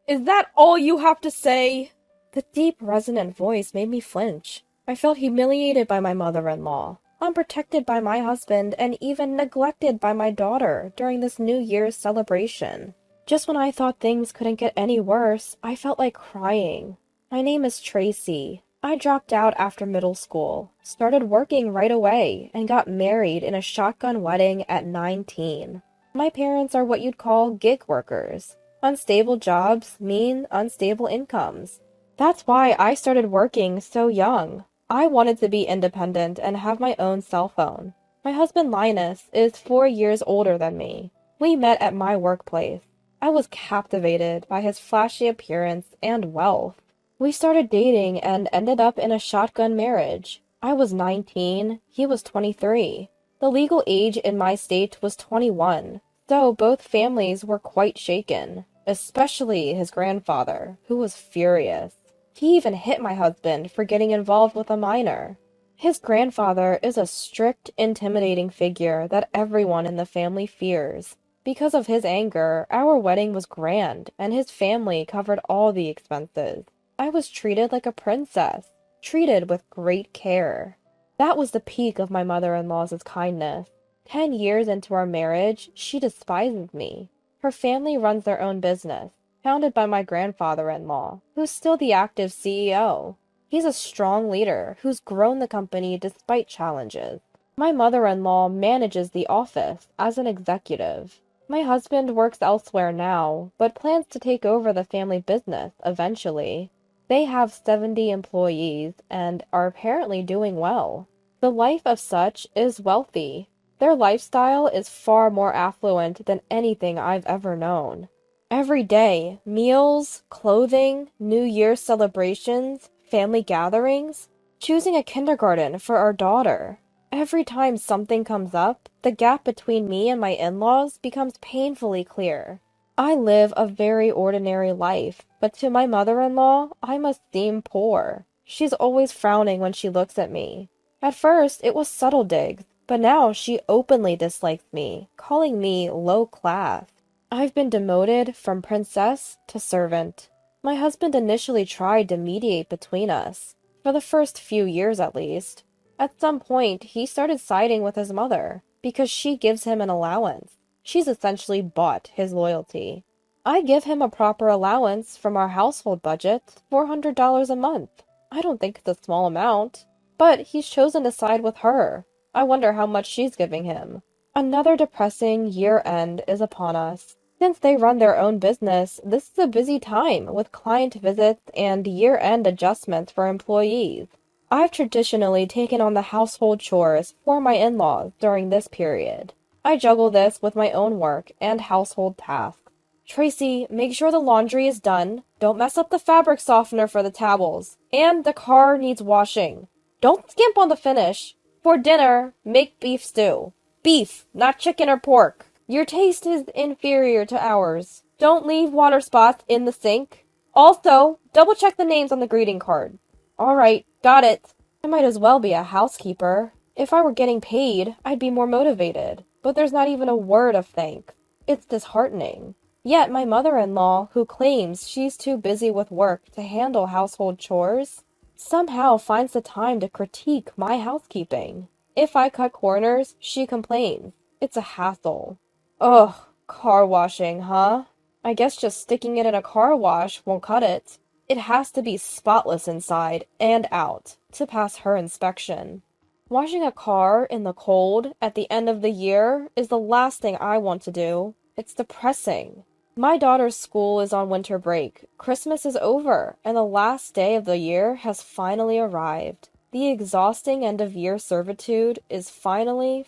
Is that all you have to say? The deep, resonant voice made me flinch. I felt humiliated by my mother-in-law, unprotected by my husband, and even neglected by my daughter during this New Year's celebration. Just when I thought things couldn't get any worse, I felt like crying. My name is Tracy. I dropped out after middle school, started working right away, and got married in a shotgun wedding at 19. My parents are what you'd call gig workers. Unstable jobs mean unstable incomes. That's why I started working so young. I wanted to be independent and have my own cell phone. My husband Linus is 4 years older than me. We met at my workplace. I was captivated by his flashy appearance and wealth. We started dating and ended up in a shotgun marriage. I was 19, he was 23. The legal age in my state was 21, so both families were quite shaken, especially his grandfather, who was furious. He even hit my husband for getting involved with a minor. His grandfather is a strict, intimidating figure that everyone in the family fears. Because of his anger, our wedding was grand, and his family covered all the expenses. I was treated like a princess, treated with great care. That was the peak of my mother-in-law's kindness. 10 years into our marriage, she despises me. Her family runs their own business, founded by my grandfather-in-law, who's still the active CEO. He's a strong leader who's grown the company despite challenges. My mother-in-law manages the office as an executive. My husband works elsewhere now, but plans to take over the family business eventually. They have 70 employees and are apparently doing well. The life of such is wealthy. Their lifestyle is far more affluent than anything I've ever known. Every day, meals, clothing, New Year's celebrations, family gatherings, choosing a kindergarten for our daughter. Every time something comes up, the gap between me and my in-laws becomes painfully clear. I live a very ordinary life, but to my mother-in-law, I must seem poor. She's always frowning when she looks at me. At first, it was subtle digs, but now she openly dislikes me, calling me low class. I've been demoted from princess to servant. My husband initially tried to mediate between us, for the first few years at least. At some point, he started siding with his mother, because she gives him an allowance. She's essentially bought his loyalty. I give him a proper allowance from our household budget, $400 a month. I don't think it's a small amount. But he's chosen to side with her. I wonder how much she's giving him. Another depressing year-end is upon us. Since they run their own business, this is a busy time with client visits and year-end adjustments for employees. I've traditionally taken on the household chores for my in-laws during this period. I juggle this with my own work and household tasks. Tracy, make sure the laundry is done. Don't mess up the fabric softener for the towels. And the car needs washing. Don't skimp on the finish. For dinner, make beef stew. Beef, not chicken or pork. Your taste is inferior to ours. Don't leave water spots in the sink. Also, double check the names on the greeting card. Alright, got it. I might as well be a housekeeper. If I were getting paid, I'd be more motivated. But there's not even a word of thanks. It's disheartening. Yet my mother-in-law, who claims she's too busy with work to handle household chores, somehow finds the time to critique my housekeeping. If I cut corners, she complains. It's a hassle. Ugh, car washing, huh? I guess just sticking it in a car wash won't cut it. It has to be spotless inside and out to pass her inspection. Washing a car in the cold at the end of the year is the last thing I want to do. It's depressing. My daughter's school is on winter break. Christmas is over, and the last day of the year has finally arrived. The exhausting end-of-year servitude is finally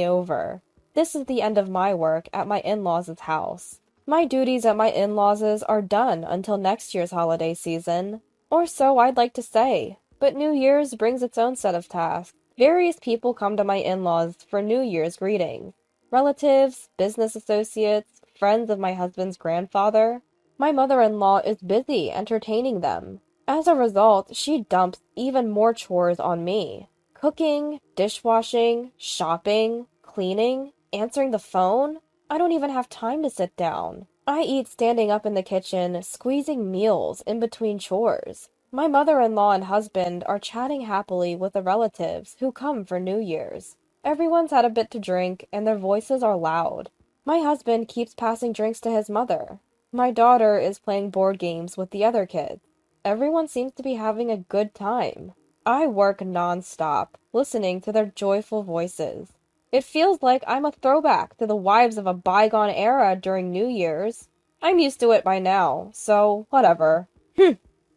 over. This is the end of my work at my in-laws' house. My duties at my in-laws' are done until next year's holiday season. Or so I'd like to say. But New Year's brings its own set of tasks. Various people come to my in-laws for New Year's greetings. Relatives, business associates, friends of my husband's grandfather. My mother-in-law is busy entertaining them. As a result, she dumps even more chores on me. Cooking, dishwashing, shopping, cleaning, answering the phone. I don't even have time to sit down. I eat standing up in the kitchen, squeezing meals in between chores. My mother-in-law and husband are chatting happily with the relatives who come for New Year's. Everyone's had a bit to drink, and their voices are loud. My husband keeps passing drinks to his mother. My daughter is playing board games with the other kids. Everyone seems to be having a good time. I work non-stop, listening to their joyful voices. It feels like I'm a throwback to the wives of a bygone era during New Year's. I'm used to it by now, so whatever.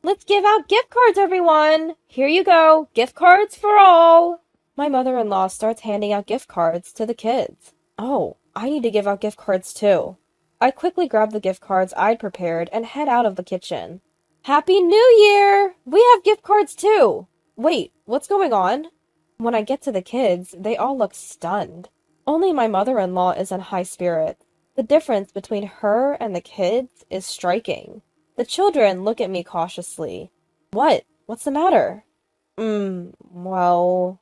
Let's give out gift cards, everyone! Here you go, gift cards for all! My mother-in-law starts handing out gift cards to the kids. Oh, I need to give out gift cards too. I quickly grab the gift cards I'd prepared and head out of the kitchen. Happy New Year! We have gift cards too! Wait, what's going on? When I get to the kids, they all look stunned. Only my mother-in-law is in high spirits. The difference between her and the kids is striking. The children look at me cautiously. What? What's the matter? Well...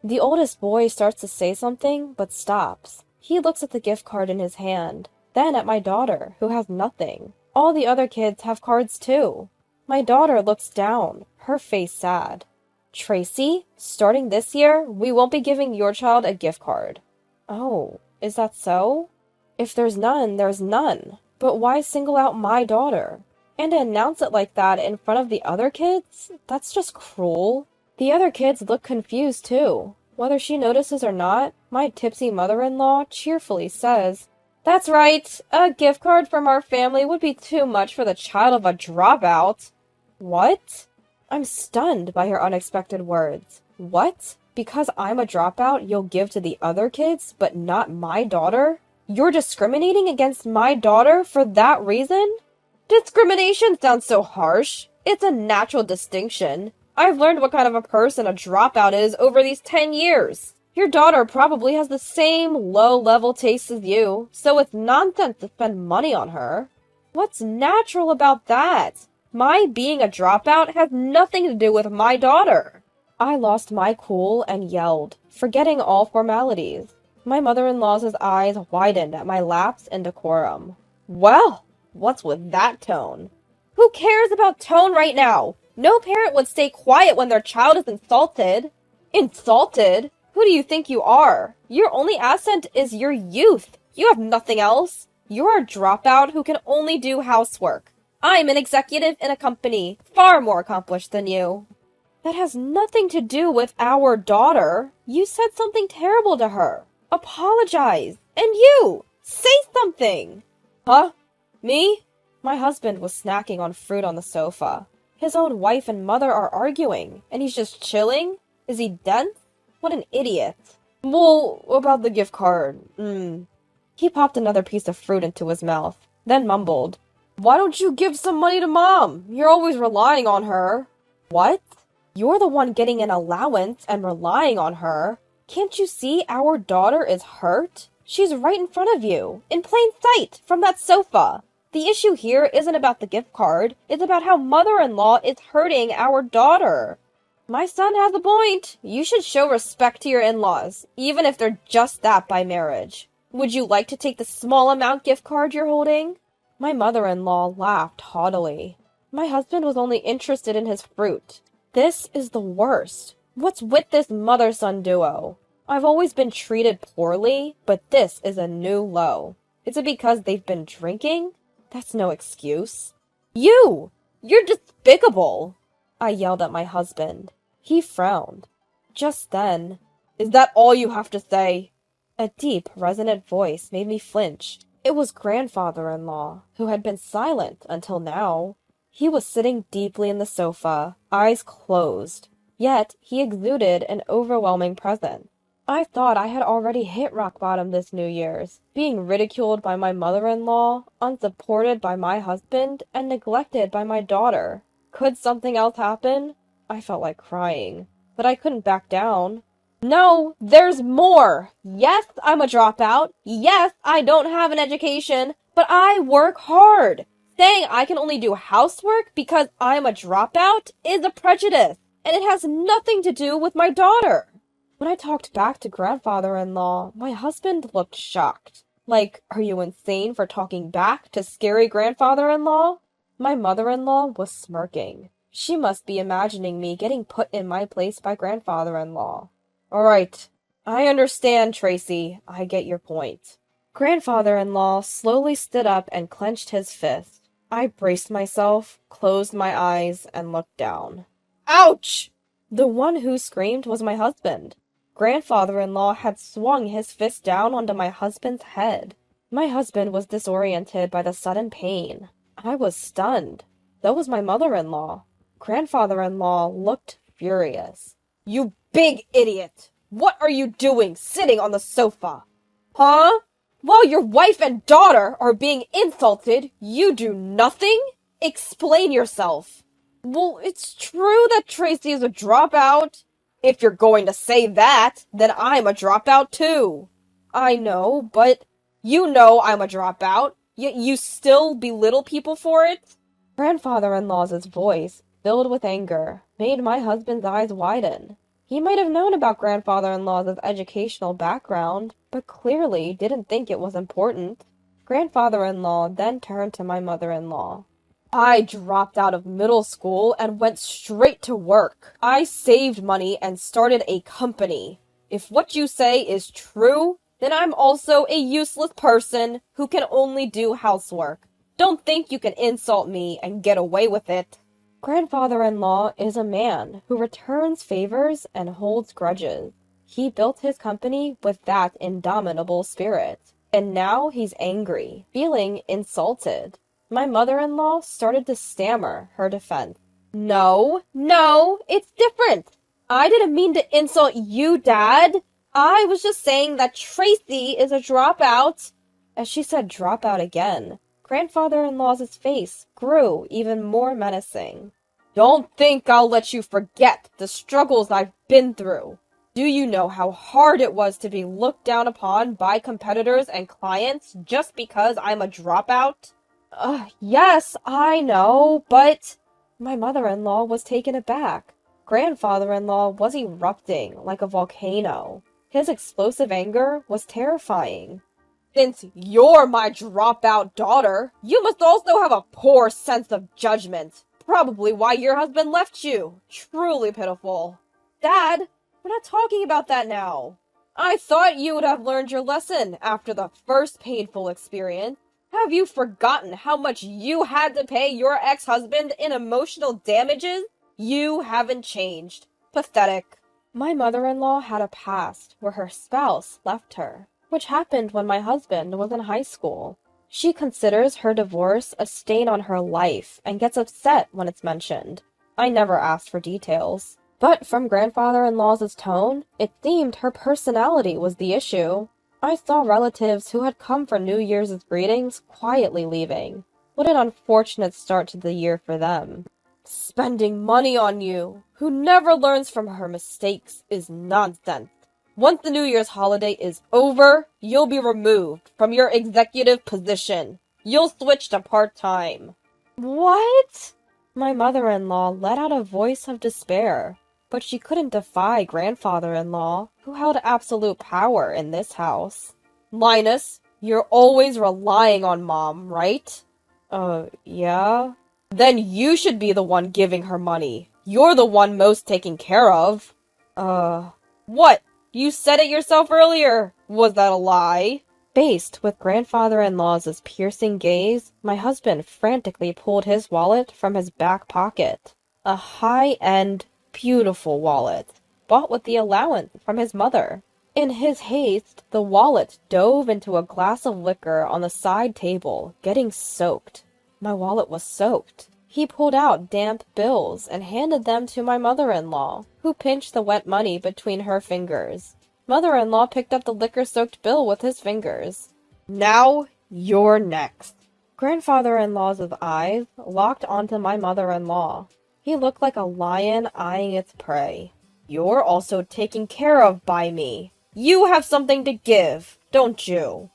The oldest boy starts to say something, but stops. He looks at the gift card in his hand, then at my daughter, who has nothing. All the other kids have cards too. My daughter looks down, her face sad. Tracy, starting this year, we won't be giving your child a gift card. Oh, is that so? If there's none, there's none. But why single out my daughter? And to announce it like that in front of the other kids? That's just cruel. The other kids look confused too. Whether she notices or not, my tipsy mother-in-law cheerfully says, "That's right, a gift card from our family would be too much for the child of a dropout." What? I'm stunned by her unexpected words. What? Because I'm a dropout, you'll give to the other kids, but not my daughter? You're discriminating against my daughter for that reason? Discrimination sounds so harsh. It's a natural distinction. I've learned what kind of a person a dropout is over these 10 years. Your daughter probably has the same low-level tastes as you, so it's nonsense to spend money on her. What's natural about that? My being a dropout has nothing to do with my daughter. I lost my cool and yelled, forgetting all formalities. My mother-in-law's eyes widened at my lapse in decorum. Well, what's with that tone? Who cares about tone right now? No parent would stay quiet when their child is insulted. Insulted? Who do you think you are? Your only asset is your youth. You have nothing else. You're a dropout who can only do housework. I'm an executive in a company, far more accomplished than you. That has nothing to do with our daughter. You said something terrible to her. Apologize. And you! Say something! Huh? Me? My husband was snacking on fruit on the sofa. His own wife and mother are arguing, and he's just chilling? Is he dense? What an idiot. Well, about the gift card, He popped another piece of fruit into his mouth, then mumbled, "Why don't you give some money to Mom? You're always relying on her." What? You're the one getting an allowance and relying on her. Can't you see our daughter is hurt? She's right in front of you, in plain sight, from that sofa. The issue here isn't about the gift card, it's about how mother-in-law is hurting our daughter. My son has a point. You should show respect to your in-laws, even if they're just that by marriage. Would you like to take the small amount gift card you're holding? My mother-in-law laughed haughtily. My husband was only interested in his fruit. This is the worst. What's with this mother-son duo? I've always been treated poorly, but this is a new low. Is it because they've been drinking? That's no excuse. You're despicable! I yelled at my husband. He frowned. Just then, "Is that all you have to say?" A deep, resonant voice made me flinch. It was grandfather-in-law, who had been silent until now. He was sitting deeply in the sofa, eyes closed, yet he exuded an overwhelming presence. I thought I had already hit rock bottom this New Year's, being ridiculed by my mother-in-law, unsupported by my husband, and neglected by my daughter. Could something else happen? I felt like crying, but I couldn't back down. No, there's more! Yes, I'm a dropout. Yes, I don't have an education, but I work hard. Saying I can only do housework because I'm a dropout is a prejudice, and it has nothing to do with my daughter. When I talked back to grandfather-in-law, my husband looked shocked. Like, are you insane for talking back to scary grandfather-in-law? My mother-in-law was smirking. She must be imagining me getting put in my place by grandfather-in-law. All right, I understand, Tracy. I get your point. Grandfather-in-law slowly stood up and clenched his fist. I braced myself, closed my eyes, and looked down. Ouch! The one who screamed was my husband. Grandfather-in-law had swung his fist down onto my husband's head. My husband was disoriented by the sudden pain. I was stunned. So was my mother-in-law. Grandfather-in-law looked furious. You big idiot! What are you doing sitting on the sofa? Huh? While your wife and daughter are being insulted, you do nothing? Explain yourself. Well, it's true that Tracy is a dropout. If you're going to say that, then I'm a dropout too. I know, but you know I'm a dropout, yet you still belittle people for it? Grandfather-in-law's voice, filled with anger, made my husband's eyes widen. He might have known about grandfather-in-law's educational background, but clearly didn't think it was important. Grandfather-in-law then turned to my mother-in-law. I dropped out of middle school and went straight to work. I saved money and started a company. If what you say is true, then I'm also a useless person who can only do housework. Don't think you can insult me and get away with it. Grandfather-in-law is a man who returns favors and holds grudges. He built his company with that indomitable spirit, and now he's angry, feeling insulted. My mother-in-law started to stammer her defense. No, it's different. I didn't mean to insult you, Dad. I was just saying that Tracy is a dropout. As she said dropout again, grandfather-in-law's face grew even more menacing. Don't think I'll let you forget the struggles I've been through. Do you know how hard it was to be looked down upon by competitors and clients just because I'm a dropout? Yes, I know, but... My mother-in-law was taken aback. Grandfather-in-law was erupting like a volcano. His explosive anger was terrifying. Since you're my dropout daughter, you must also have a poor sense of judgment. Probably why your husband left you. Truly pitiful. Dad, we're not talking about that now. I thought you would have learned your lesson after the first painful experience. Have you forgotten how much you had to pay your ex-husband in emotional damages? You haven't changed. Pathetic. My mother-in-law had a past where her spouse left her, which happened when my husband was in high school. She considers her divorce a stain on her life and gets upset when it's mentioned. I never asked for details. But from grandfather-in-law's tone, it seemed her personality was the issue. I saw relatives who had come for New Year's greetings quietly leaving. What an unfortunate start to the year for them. Spending money on you, who never learns from her mistakes, is nonsense. Once the New Year's holiday is over, you'll be removed from your executive position. You'll switch to part-time. What? My mother-in-law let out a voice of despair, but she couldn't defy grandfather-in-law, who held absolute power in this house. Linus, you're always relying on Mom, right? Yeah? Then you should be the one giving her money. You're the one most taken care of. What? You said it yourself earlier. Was that a lie? Faced with grandfather-in-law's piercing gaze, my husband frantically pulled his wallet from his back pocket. A high-end, beautiful wallet, bought with the allowance from his mother. In his haste, the wallet dove into a glass of liquor on the side table, getting soaked. My wallet was soaked. He pulled out damp bills and handed them to my mother-in-law, who pinched the wet money between her fingers. Mother-in-law picked up the liquor-soaked bill with his fingers. Now, you're next. Grandfather-in-law's eyes locked onto my mother-in-law. He looked like a lion eyeing its prey. You're also taken care of by me. You have something to give, don't you?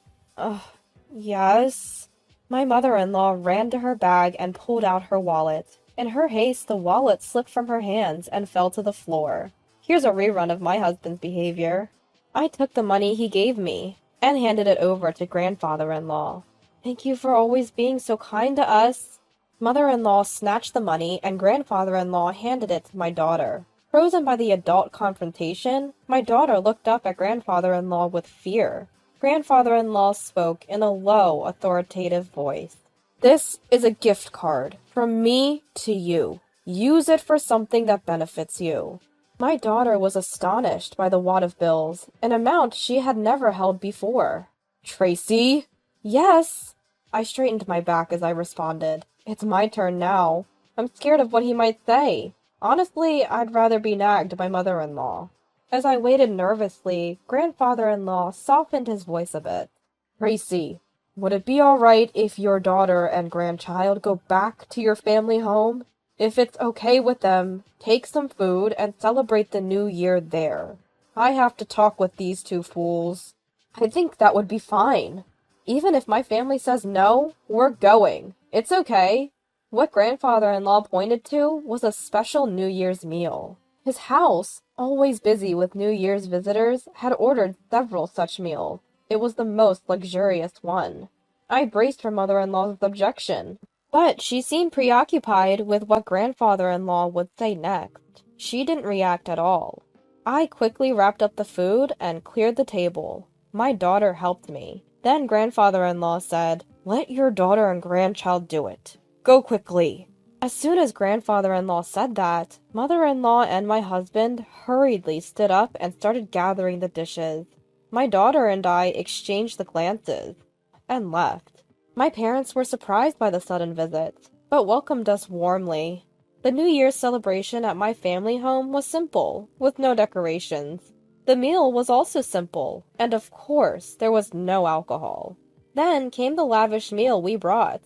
Yes. My mother-in-law ran to her bag and pulled out her wallet. In her haste, the wallet slipped from her hands and fell to the floor. Here's a rerun of my husband's behavior. I took the money he gave me. and handed it over to grandfather-in-law. "Thank you for always being so kind to us." Mother-in-law snatched the money and grandfather-in-law handed it to my daughter. Frozen by the adult confrontation, my daughter looked up at grandfather-in-law with fear. Grandfather-in-law spoke in a low, authoritative voice. "This is a gift card from me to you. Use it for something that benefits you." My daughter was astonished by the wad of bills, an amount she had never held before. "Tracy?" "Yes." I straightened my back as I responded. "It's my turn now. I'm scared of what he might say. Honestly, I'd rather be nagged by mother-in-law." As I waited nervously, grandfather-in-law softened his voice a bit. "Tracy, would it be all right if your daughter and grandchild go back to your family home? If it's okay with them, take some food and celebrate the new year there. I have to talk with these two fools." "I think that would be fine. Even if my family says no, we're going. It's okay." What grandfather-in-law pointed to was a special New Year's meal. His house, always busy with New Year's visitors, had ordered several such meals. It was the most luxurious one. I braced for mother-in-law's objection, but she seemed preoccupied with what grandfather-in-law would say next. She didn't react at all. I quickly wrapped up the food and cleared the table. My daughter helped me. Then grandfather-in-law said, "Let your daughter and grandchild do it. Go quickly." As soon as grandfather-in-law said that, mother-in-law and my husband hurriedly stood up and started gathering the dishes. My daughter and I exchanged the glances and left. My parents were surprised by the sudden visit, but welcomed us warmly. The New Year's celebration at my family home was simple, with no decorations. The meal was also simple, and of course, there was no alcohol. Then came the lavish meal we brought.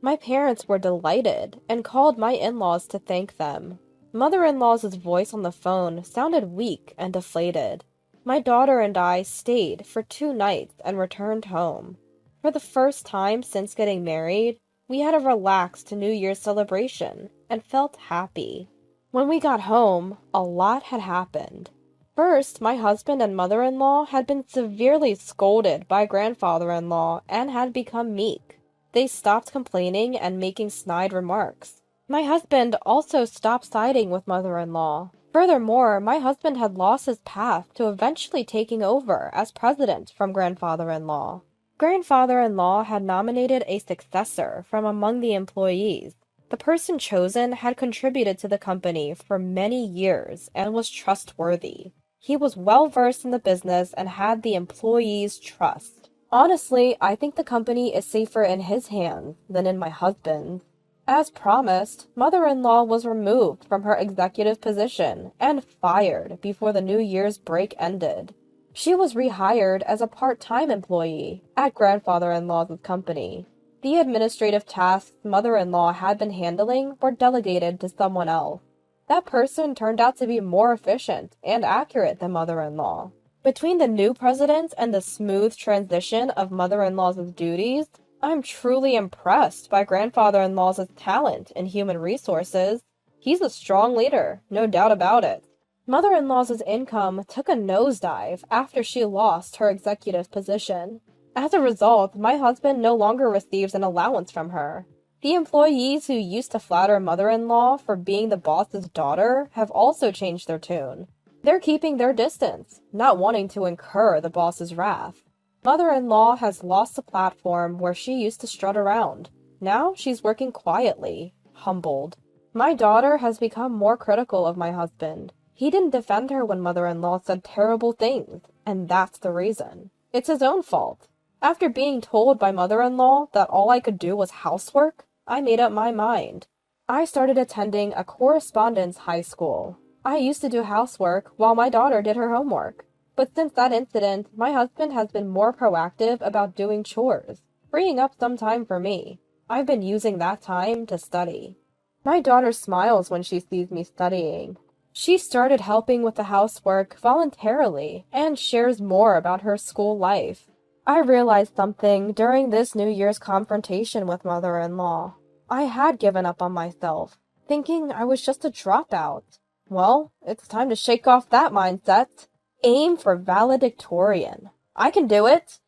My parents were delighted and called my in-laws to thank them. Mother-in-law's voice on the phone sounded weak and deflated. My daughter and I stayed for 2 nights and returned home. For the first time since getting married, we had a relaxed New Year's celebration and felt happy. When we got home, a lot had happened. First, my husband and mother-in-law had been severely scolded by grandfather-in-law and had become meek. They stopped complaining and making snide remarks. My husband also stopped siding with mother-in-law. Furthermore, my husband had lost his path to eventually taking over as president from grandfather-in-law. Grandfather-in-law had nominated a successor from among the employees. The person chosen had contributed to the company for many years and was trustworthy. He was well-versed in the business and had the employees' trust. Honestly, I think the company is safer in his hands than in my husband's. As promised, mother-in-law was removed from her executive position and fired before the New Year's break ended. She was rehired as a part-time employee at grandfather-in-law's company. The administrative tasks mother-in-law had been handling were delegated to someone else. That person turned out to be more efficient and accurate than mother-in-law. Between the new president and the smooth transition of mother-in-law's duties, I'm truly impressed by grandfather-in-law's talent in human resources. He's a strong leader, no doubt about it. Mother-in-law's income took a nosedive after she lost her executive position. As a result, my husband no longer receives an allowance from her. The employees who used to flatter mother-in-law for being the boss's daughter have also changed their tune. They're keeping their distance, not wanting to incur the boss's wrath. Mother-in-law has lost the platform where she used to strut around. Now she's working quietly, humbled. My daughter has become more critical of my husband. He didn't defend her when mother-in-law said terrible things, and that's the reason. It's his own fault. After being told by mother-in-law that all I could do was housework, I made up my mind. I started attending a correspondence high school. I used to do housework while my daughter did her homework. But since that incident, my husband has been more proactive about doing chores, freeing up some time for me. I've been using that time to study. My daughter smiles when she sees me studying. She started helping with the housework voluntarily and shares more about her school life. I realized something during this New Year's confrontation with mother-in-law. I had given up on myself, thinking I was just a dropout. Well, it's time to shake off that mindset. Aim for valedictorian. I can do it.